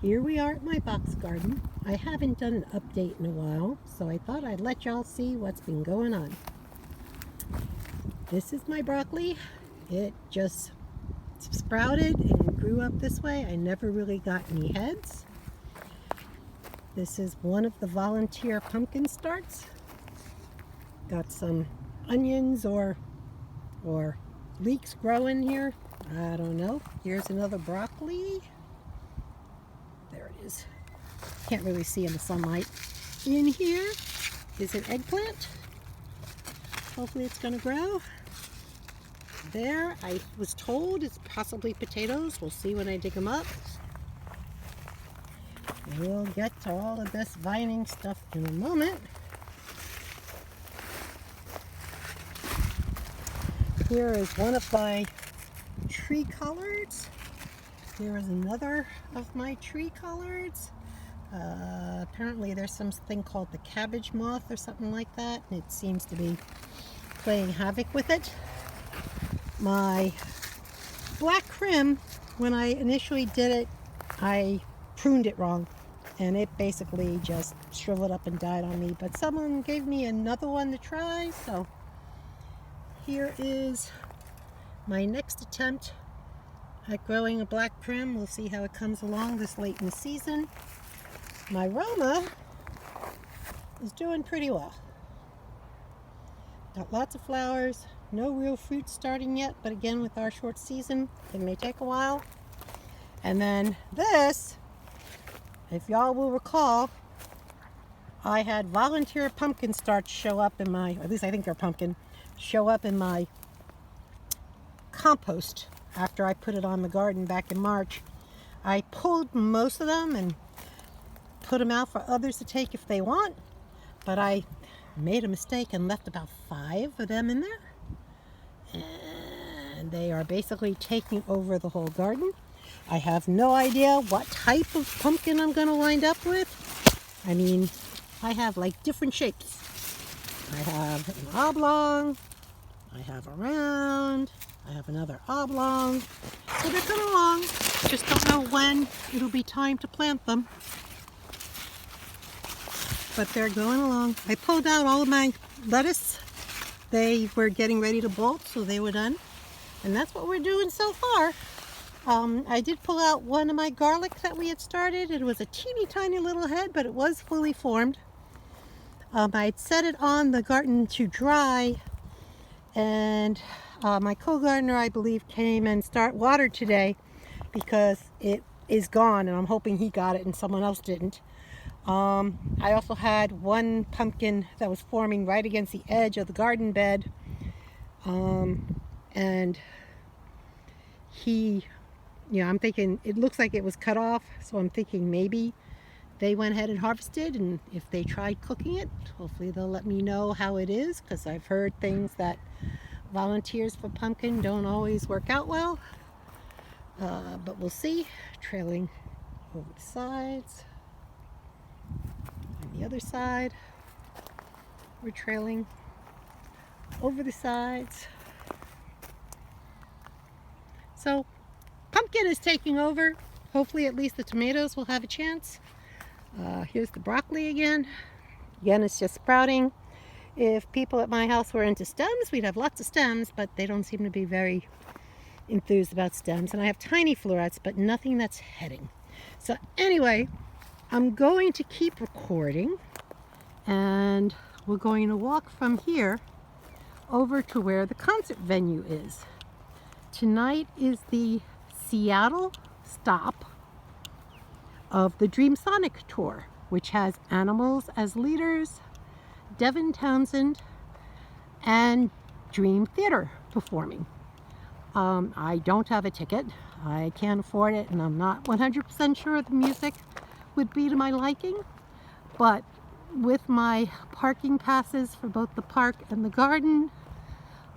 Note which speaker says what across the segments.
Speaker 1: Here we are at my box garden. I haven't done an update in a while, so I thought I'd let y'all see what's been going on. This is my broccoli. It just sprouted and grew up this way. I never really got any heads. This is one of the volunteer pumpkin starts. Got some onions or leeks growing here. I don't know. Here's another broccoli. There it is. Can't really see in the sunlight. In here is an eggplant. Hopefully it's going to grow. There, I was told it's possibly potatoes. We'll see when I dig them up. We'll get to all of this vining stuff in a moment. Here is one of my tree collards. Here is another of my tree collards. Apparently there's something called the cabbage moth or something like that, and it seems to be playing havoc with it. My black crim, when I initially did it, I pruned it wrong, and it basically just shriveled up and died on me. But someone gave me another one to try, so here is my next attempt at growing a black crim. We'll see how it comes along this late in the season. My Roma is doing pretty well. Got lots of flowers, no real fruit starting yet, but again, with our short season, it may take a while. And then this, if y'all will recall, I had volunteer pumpkin starts show up in my, at least I think they're pumpkin, show up in my compost after I put it on the garden back in March. I pulled most of them and put them out for others to take if they want, but I made a mistake and left about 5 of them in there, and they are basically taking over the whole garden. I have no idea what type of pumpkin I'm going to wind up with. I mean, I have like different shapes. I have an oblong, I have a round, I have another oblong. So they're coming along. Just don't know when it'll be time to plant them. But they're going along. I pulled out all of my lettuce. They were getting ready to bolt, so they were done. And that's what we're doing so far. I did pull out one of my garlic that we had started. It was a teeny tiny little head, but it was fully formed. I'd set it on the garden to dry, and my co-gardener, I believe, came and watered today because it is gone, and I'm hoping he got it and someone else didn't. I also had one pumpkin that was forming right against the edge of the garden bed, and I'm thinking it looks like it was cut off, so I'm thinking maybe they went ahead and harvested, and if they tried cooking it, hopefully they'll let me know how it is, because I've heard things that volunteers for pumpkin don't always work out well, but we'll see. Trailing over the sides. On the other side, we're trailing over the sides. So pumpkin is taking over. Hopefully at least the tomatoes will have a chance. Here's the broccoli again. Again, it's just sprouting. If people at my house were into stems, we'd have lots of stems, but they don't seem to be very enthused about stems. And I have tiny florets, but nothing that's heading. So anyway, I'm going to keep recording, and we're going to walk from here over to where the concert venue is. Tonight is the Seattle stop of the Dreamsonic tour, which has Animals as leaders, Devin Townsend, and Dream Theater performing. I don't have a ticket. I can't afford it, and I'm not 100% sure the music would be to my liking, but with my parking passes for both the park and the garden,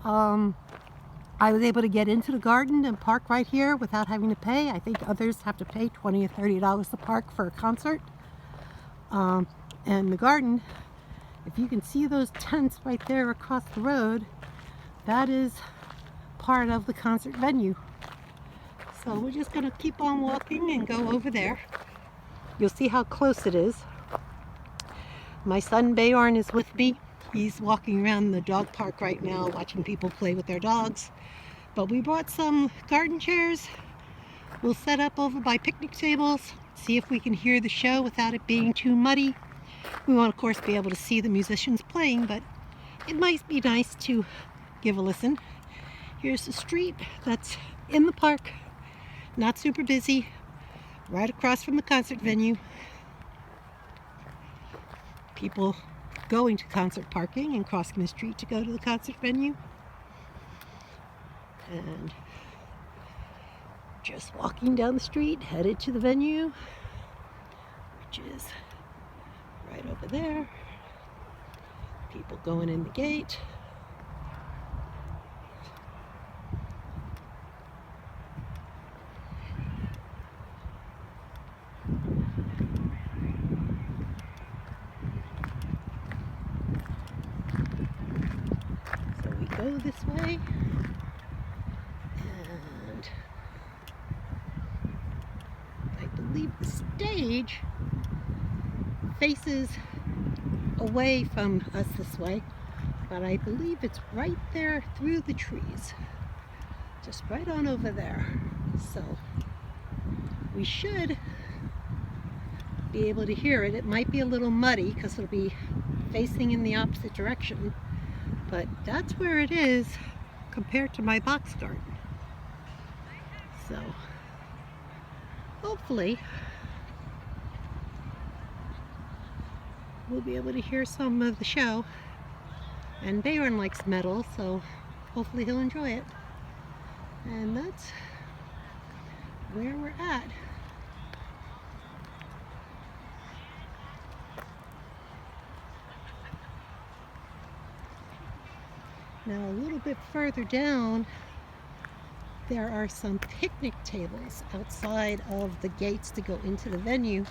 Speaker 1: I was able to get into the garden and park right here without having to pay. I think others have to pay $20 or $30 to park for a concert. And the garden, if you can see those tents right there across the road, that is part of the concert venue. So we're just going to keep on walking and go over there. You'll see how close it is. My son Bayorn is with me. He's walking around the dog park right now watching people play with their dogs. But we brought some garden chairs. We'll set up over by picnic tables, see if we can hear the show without it being too muddy. We won't, of course, be able to see the musicians playing, but it might be nice to give a listen. Here's the street that's in the park, not super busy, right across from the concert venue. People going to concert parking and crossing the street to go to the concert venue. And just walking down the street, headed to the venue, which is right over there. People going in the gate. So we go this way, and I believe the stage faces away from us this way, but I believe it's right there through the trees, just right on over there. So we should be able to hear it. It might be a little muddy because it'll be facing in the opposite direction, but that's where it is compared to my box garden. So hopefully we'll be able to hear some of the show. And Bayorn likes metal, so hopefully he'll enjoy it. And that's where we're at. Now a little bit further down, there are some picnic tables outside of the gates to go into the venue.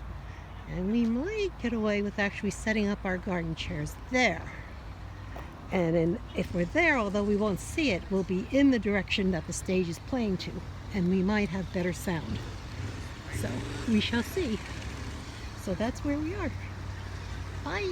Speaker 1: And we might get away with actually setting up our garden chairs there. And if we're there, although we won't see it, we'll be in the direction that the stage is playing to. And we might have better sound. So we shall see. So that's where we are. Bye.